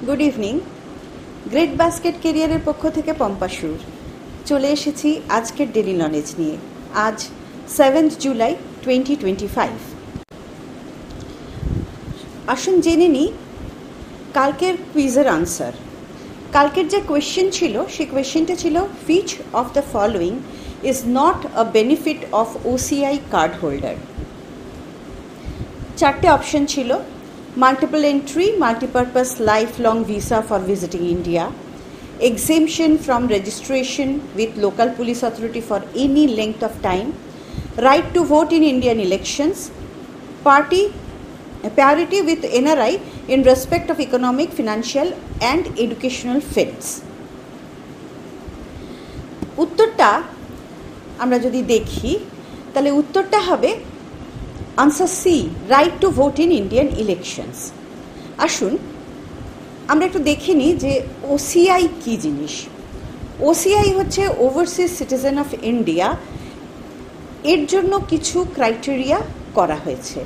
Good evening. Great basket কেরিয়ারের পক্ষ থেকে পম্পাসুর চলে এসেছি আজকের ডেলি নলেজ নিয়ে। আজ 7 জুলাই 2025। আসুন জেনে নিই কালকের কুইজের আনসার। কালকের যে কোয়েশ্চেন ছিল সেই কোয়েশ্চেনটা ছিল which of the following is not a benefit of OCI card holder. চারটে অপশন ছিল: multiple entry, multi-purpose lifelong visa for visiting India, exemption from registration with local police authority for any length of time, right to vote in Indian elections, parity with NRI in respect of economic, financial and educational fields. উত্তরটা আমরা যদি দেখি তাহলে উত্তরটা হবে answer C, right to vote in Indian elections. আসুন আমরা একটু দেখে নিই যে ওসিআই কী জিনিস। ওসিআই হচ্ছে ওভারসিজ সিটিজেন অফ ইন্ডিয়া। এর জন্য কিছু ক্রাইটেরিয়া করা হয়েছে।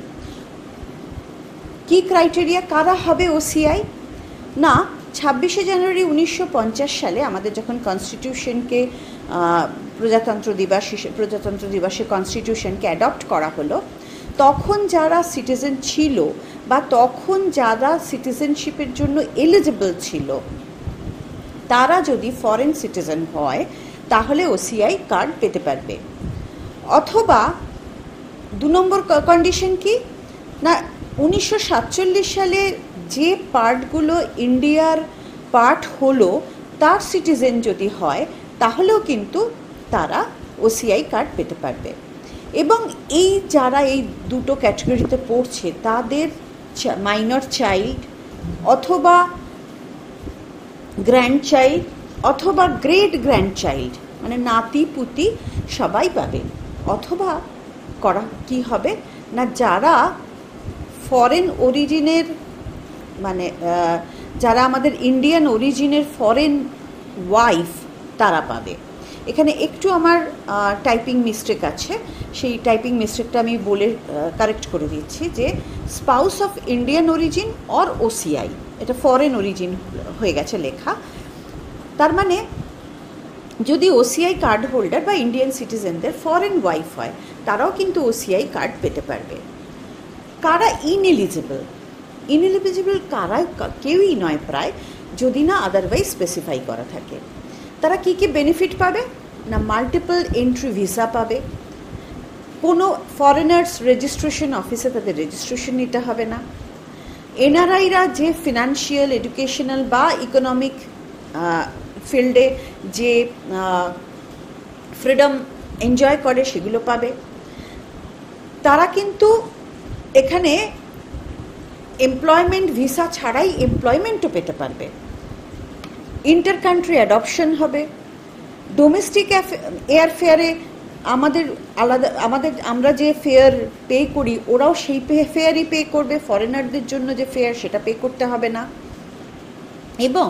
কি ক্রাইটেরিয়া? কারা হবে ওসিআই? না, 26শে জানুয়ারি 1950 সালে আমাদের যখন কনস্টিটিউশনকে প্রজাতন্ত্র দিবসে কনস্টিটিউশনকে অ্যাডপ্ট করা হলো, তখন যারা সিটিজেন ছিল বা তখন যারা সিটিজেনশিপের জন্য এলিজিবল ছিল তারা যদি ফরেন সিটিজেন হয় তাহলে ওসিআই কার্ড পেতে পারবে। অথবা 2 নম্বর কন্ডিশন কি না, 1947 সালে যে পার্টগুলো ইন্ডিয়ার পার্ট হলো তার সিটিজেন যদি হয় তাহলেও কিন্তু তারা ওসিআই কার্ড পেতে পারবে। এবং এই যারা এই দুটো ক্যাটাগরিতে পড়ছে তাদের মাইনর চাইল্ড অথবা গ্র্যান্ড চাইল্ড অথবা গ্রেট গ্র্যান্ড চাইল্ড মানে নাতি পুতি সবাই পাবে। অথবা করা কি হবে না, যারা ফরেন অরিজিনের মানে যারা আমাদের ইন্ডিয়ান অরিজিনের ফরেন ওয়াইফ তারা পাবে। এখানে একটু আমার টাইপিং মিস্টেক আছে, সেই টাইপিং মিস্টেকটা আমি বলে কারেক্ট করে দিচ্ছি যে spouse of Indian origin or OCI, এটা ফরেন অরিজিন হয়ে গেছে লেখা। তার মানে যদি ওসিআই কার্ড হোল্ডার বা ইন্ডিয়ান সিটিজেনদের ফরেন ওয়াইফ হয় তারাও কিন্তু ওসিআই কার্ড পেতে পারবে। কারা ইনএলিজিবল? ইনএলিজিবল কারা? কেউই নয় প্রায়, যদি না আদারওয়াইজ স্পেসিফাই করা থাকে। তারা কী কী বেনিফিট পাবে না, মাল্টিপল এন্ট্রি ভিসা পাবে, কোনো ফরেনার্স রেজিস্ট্রেশন অফিসে তাদের রেজিস্ট্রেশন নিতে হবে না, এনআরআইরা যে ফিনান্সিয়াল, এডুকেশনাল বা ইকোনমিক ফিল্ডে যে ফ্রিডম এনজয় করে সেগুলো পাবে। তারা কিন্তু এখানে এমপ্লয়মেন্ট ভিসা ছাড়াই এমপ্লয়মেন্টও পেতে পারবে। ইন্টার কান্ট্রি অ্যাডপশন হবে, ডোমেস্টিক এয়ারফেয়ারে আমরা যে ফেয়ার পে করি ওরাও সেই ফেয়ারই পে করবে, ফরেনারদের জন্য যে ফেয়ার সেটা পে করতে হবে না। এবং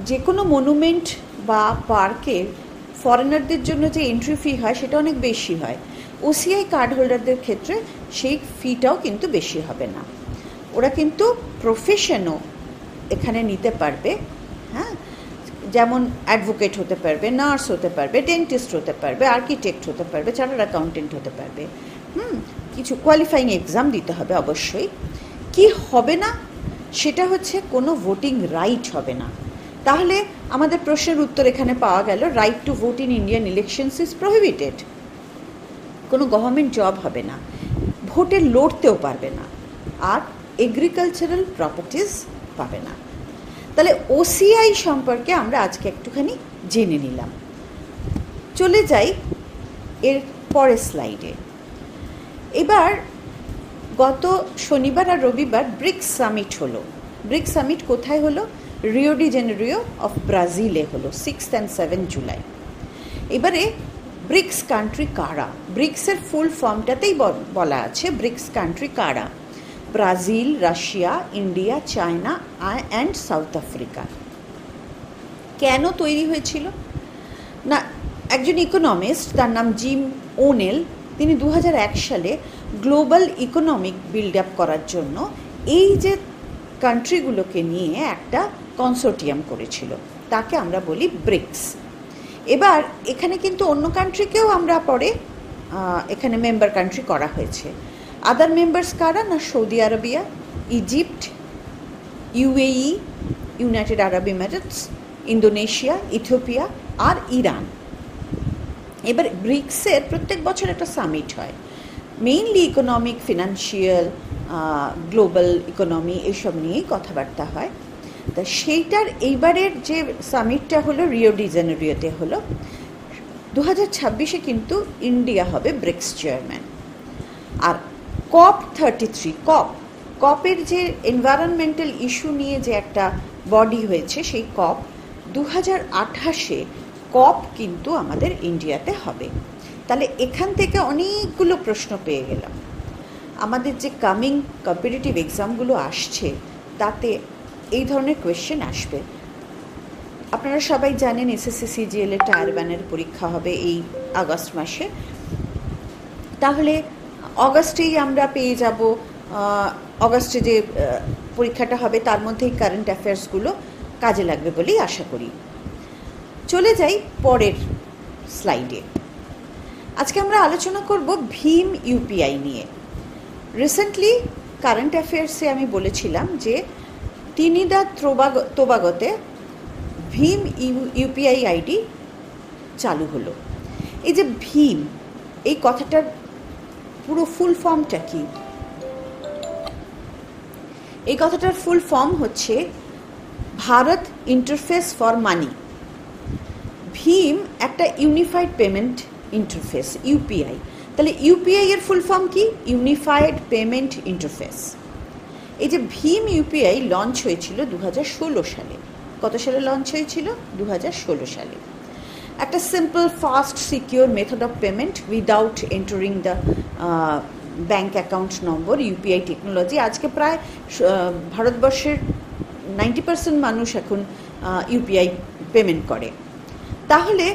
যে কোনো মনুমেন্ট বা পার্কে ফরেনারদের জন্য যে এন্ট্রি ফি হয় সেটা অনেক বেশি হয়। ওসিআই কার্ড হোল্ডারদের ক্ষেত্রে সেই ফিটাও কিন্তু বেশি হবে না। ওরা কিন্তু প্রফেশনও এখানে নিতে পারবে। হ্যাঁ, যেমন অ্যাডভোকেট হতে পারবে, নার্স হতে পারবে, ডেন্টিস্ট হতে পারবে, আর্কিটেক্ট হতে পারবে, চার্টার্ড অ্যাকাউন্টেন্ট হতে পারবে। কিছু কোয়ালিফাইং এক্সাম দিতে হবে অবশ্যই। কি হবে না সেটা হচ্ছে কোনো ভোটিং রাইট হবে না। তাহলে আমাদের প্রশ্নের উত্তর এখানে পাওয়া গেল, right to vote in Indian elections is prohibited. কোনো গভর্নমেন্ট জব হবে না, ভোটে লড়তেও পারবে না, আর এগ্রিকালচারাল প্রপার্টিজ পাবে না। তাহলে ওসিআই সম্পর্কে আমরা আজকে একটুখানি জেনে নিলাম। চলে যাই এর পরের স্লাইডে। এবার গত শনিবার আর রবিবার ব্রিক্স সামিট হলো। ব্রিক্স সামিট কোথায় হলো? রিও ডি জেনেরিও অফ ব্রাজিলে হলো 6 and 7 জুলাই। এবারে ব্রিক্স কান্ট্রি কারা? ব্রিক্সের ফুল ফর্মটাতেই বলা আছে ব্রিক্স কান্ট্রি কারা: Brazil, Russia, India, China and south Africa. কেন তৈরি হয়েছিল না, একজন ইকোনমিস্ট, তার নাম জিম ওনেল, তিনি 2001 সালে গ্লোবাল ইকোনমিক বিল্ড আপ করার জন্য এই যে কান্ট্রিগুলোকে নিয়ে একটা কনসোর্টিয়াম করেছিল, তাকে আমরা বলি ব্রিক্স। এবার এখানে কিন্তু অন্য কান্ট্রিকেও আমরা পরে এখানে মেম্বার কান্ট্রি করা হয়েছে। আদার মেম্বার্স কারা না, Saudi Arabia, Egypt, UAE, United Arab Emirates, Indonesia, Ethiopia আর ইরান। এবার ব্রিক্সের প্রত্যেক বছর একটা সামিট হয়, mainly economic, financial, global economy এসব নিয়েই কথাবার্তা হয়। তা সেইটার এইবারের যে সামিটটা হলো রিও ডি জেনেরিওতে হলো, 2026-এ কিন্তু ইন্ডিয়া হবে ব্রিক্স চেয়ারম্যান। আর COP33, কপের যে এনভায়রনমেন্টাল ইস্যু নিয়ে যে একটা বডি হয়েছে, সেই COP 2028-এ COP কিন্তু আমাদের ইন্ডিয়াতে হবে। তাহলে এখান থেকে অনেকগুলো প্রশ্ন পেয়ে গেলাম। আমাদের যে কামিং কম্পিটিটিভ এক্সামগুলো আসছে তাতে এই ধরনের কোয়েশ্চেন আসবে। আপনারা সবাই জানেন এসএসসি সিজিএল এর টায়ার 1-এর পরীক্ষা হবে এই আগস্ট মাসে। তাহলে অগাস্টেই আমরা পেয়ে যাব, অগাস্টে যে পরীক্ষাটা হবে তার মধ্যেই কারেন্ট অ্যাফেয়ার্সগুলো কাজে লাগবে বলেই আশা করি। চলে যাই পরের স্লাইডে। আজকে আমরা আলোচনা করব ভীম ইউপিআই নিয়ে। রিসেন্টলি কারেন্ট অ্যাফেয়ার্সে আমি বলেছিলাম যে ত্রিনিদাদ তোবাগোতে ভীম ইউপিআই আইডি চালু হলো। এই যে ভীম, এই কথাটার পুরো ফুল ফর্মটা কি? এই কথাটার ফুল ফর্ম হচ্ছে ভারত ইন্টারফেস ফর মানি। ভীম একটা ইউনিফাইড পেমেন্ট ইন্টারফেস, ইউপিআই। তাহলে ইউপিআই এর ফুল ফর্ম কি? Unified payment interface. এই যে ভীম ইউপিআই লঞ্চ হয়েছিল 2016 সালে। কত সালে লঞ্চ হয়েছিল? 2016 সালে। একটা simple, fast, secure method of payment without entering the bank account number, UPI technology. আজকে প্রায় ভারতবর্ষের 90% মানুষ এখন ইউপিআই পেমেন্ট করে। তাহলে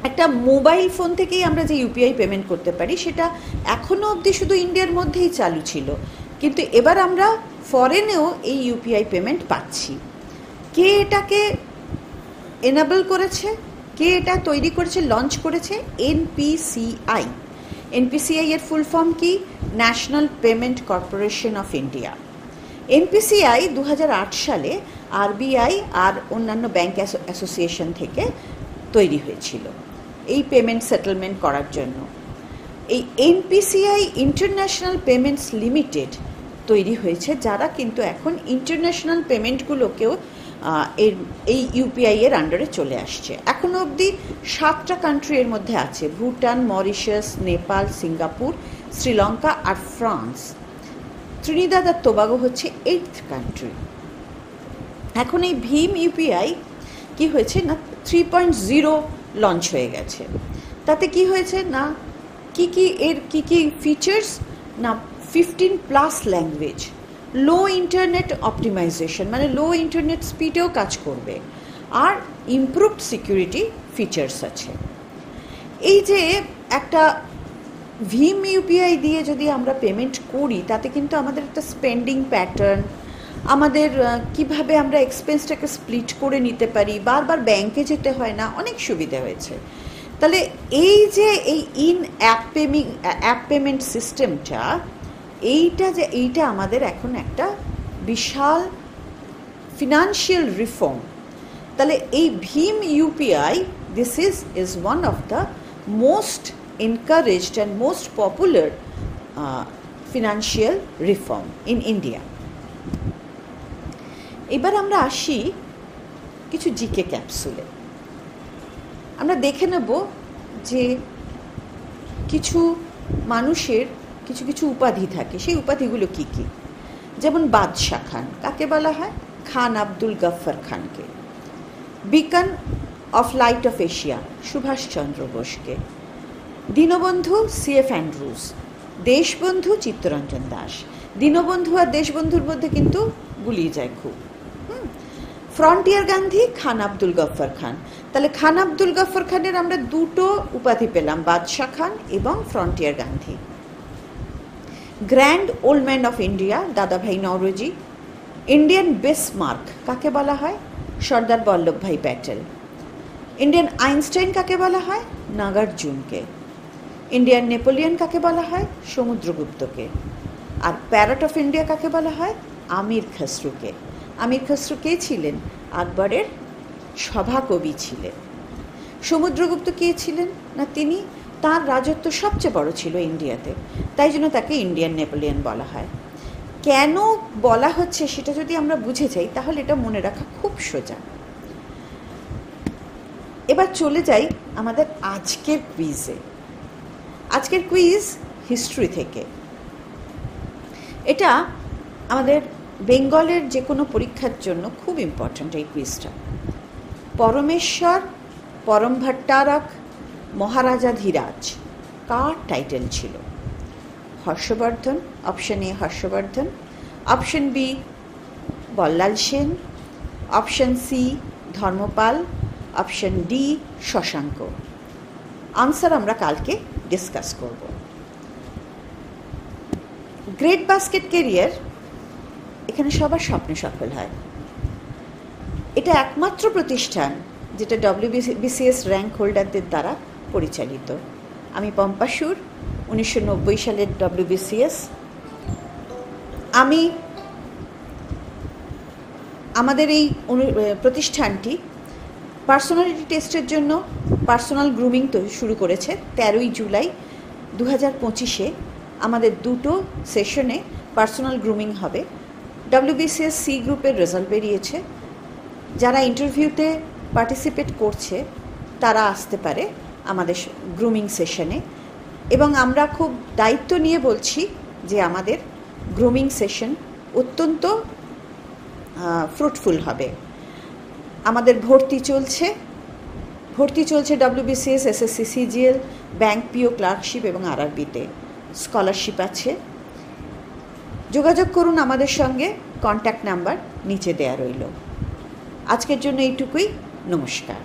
একটা মোবাইল ফোন থেকেই আমরা যে ইউপিআই পেমেন্ট করতে পারি, সেটা এখনও অবধি শুধু ইন্ডিয়ার মধ্যেই চালু ছিল, কিন্তু এবার আমরা ফরেনেও এই ইউপিআই পেমেন্ট পাচ্ছি। কে এটাকে এনাবল করেছে? কে এটা তৈরি করেছে, লঞ্চ করেছে? এনপিসিআই। এনপিসিআই এর ফুল ফর্ম কি? National payment corporation of India. NPCI 2008 সালে আরবিআই আর অন্যান্য ব্যাংক অ্যাসোসিয়েশন থেকে তৈরি হয়েছিল এই পেমেন্ট সেটেলমেন্ট করার জন্য। এই এনপিসিআই ইন্টারন্যাশনাল পেমেন্টস লিমিটেড তৈরি হয়েছে, যারা কিন্তু এখন ইন্টারন্যাশনাল পেমেন্টগুলোকেও এই ইউপিআই এর আন্ডারে চলে আসছে। এখনো অবধি 7টা কান্ট্রি এর মধ্যে আছে: ভুটান, মরিশাস, নেপাল, সিঙ্গাপুর, শ্রীলঙ্কা আর ফ্রান্স। ত্রিনিদাদ আর তোবাগো হচ্ছে 8th কান্ট্রি। এখন এই ভীম ইউপিআই কি হয়েছে না, 3.0 লঞ্চ হয়ে গেছে। তাতে কি হয়েছে না, এর কি ফিচার্স না, 15+ ল্যাঙ্গুয়েজ, লো ইন্টারনেট অপটিমাইজেশন, মানে লো ইন্টারনেট স্পিডেও কাজ করবে, আর ইমপ্রুভড সিকিউরিটি ফিচার্স আছে। এই যে একটা ভীম ইউপিআই দিয়ে যদি আমরা পেমেন্ট করি, তাতে কিন্তু আমাদের একটা স্পেন্ডিং প্যাটার্ন, আমাদের কিভাবে আমরা এক্সপেন্সটাকে স্প্লিট করে নিতে পারি, বারবার ব্যাংকে যেতে হয় না, অনেক সুবিধা হয়েছে। তাহলে এই যে এই অ্যাপ পেমেন্ট সিস্টেমটা, এইটা আমাদের এখন একটা বিশাল ফিনান্সিয়াল রিফর্ম। তাহলে এই ভীম UPI, this is one of the most encouraged and most popular financial reform in India. এবার আমরা আসি কিছু জিকে ক্যাপসুলে। আমরা দেখে নেব যে কিছু মানুষের কিছু কিছু উপাধি থাকে, সেই উপাধিগুলো কি কি। যেমন বাদশাহ খান, কাকে বলা হয়? খান আব্দুল গফর খানকে। Beacon of light of Asia, Subhash Chandra বোসকে। Deenabandhu CF Andrews. দেশবন্ধু চিত্তরঞ্জন দাস। দীনবন্ধু আর দেশবন্ধুর মধ্যে কিন্তু গুলিয়ে যায় খুব। ফ্রন্টিয়ার গান্ধী খান আব্দুল গফর খান। তাহলে খান আব্দুল গফর খানের আমরা দুটো উপাধি পেলাম, বাদশাহ খান এবং frontier Gandhi. Grand old man of India দাদাভাই নওরোজি। ইন্ডিয়ান বিসমার্ক কাকে বলা হয়? সর্দার বল্লভভাই প্যাটেল। ইন্ডিয়ান আইনস্টাইন কাকে বলা হয়? নাগার্জুনকে। ইন্ডিয়ান নেপোলিয়ন কাকে বলা হয়? সমুদ্রগুপ্তকে। আর প্যারট অফ ইন্ডিয়া কাকে বলা হয়? আমির খসরুকে। আমির খসরু কে ছিলেন? আকবরের সভাকবি ছিলেন। সমুদ্রগুপ্ত কে ছিলেন? না, তিনি, তার রাজত্ব সবচেয়ে বড় ছিল ইন্ডিয়াতে, তাই জন্য তাকে ইন্ডিয়ান নেপোলিয়ন বলা হয়। কেন বলা হচ্ছে সেটা যদি আমরা বুঝে যাই তাহলে এটা মনে রাখা খুব সোজা। এবার চলে যাই আমাদের আজকের কুইজে। আজকের কুইজ হিস্ট্রি থেকে। এটা আমাদের বেঙ্গলের যে কোনো পরীক্ষার জন্য খুব ইম্পর্ট্যান্ট এই কুইজটা। পরমেশ্বর পরম ভট্টারক মহারাজাধিরাজ কার টাইটেল ছিল? Harshavardhan, option A Harshavardhan, option B Ballal Sen, option C Dharmapal, option D Shashanka. Answer আমরা কালকে ডিসকাস করব। গ্রেট বাস্কেট ক্যারিয়ার, এখানে সবার স্বপ্নে সফল হয়। এটা একমাত্র প্রতিষ্ঠান যেটা WBCS র্যাঙ্ক হোল্ডারদের দ্বারা পরিচালিত। আমি পম্পা সুর, 1990 সালের WBCS। আমাদের এই প্রতিষ্ঠানটি পার্সোনালিটি টেস্টের জন্য পার্সোনাল গ্রুমিং তো শুরু করেছে। 13ই জুলাই 2025 আমাদের দুটো সেশনে পার্সোনাল গ্রুমিং হবে। WBCS সি গ্রুপের রেজাল্ট বেরিয়েছে। যারা ইন্টারভিউতে পার্টিসিপেট করছে তারা আসতে পারে আমাদের গ্রুমিং সেশনে, এবং আমরা খুব দায়িত্ব নিয়ে বলছি যে আমাদের গ্রুমিং সেশন অত্যন্ত ফ্রুটফুল হবে। আমাদের ভর্তি চলছে WBCS, SSC, CGL, ব্যাংক পিও, ক্লার্কশিপ এবং RRBতে স্কলারশিপ আছে। যোগাযোগ করুন আমাদের সঙ্গে, কন্ট্যাক্ট নাম্বার নিচে দেয়া রইল। আজকের জন্য এইটুকুই, নমস্কার।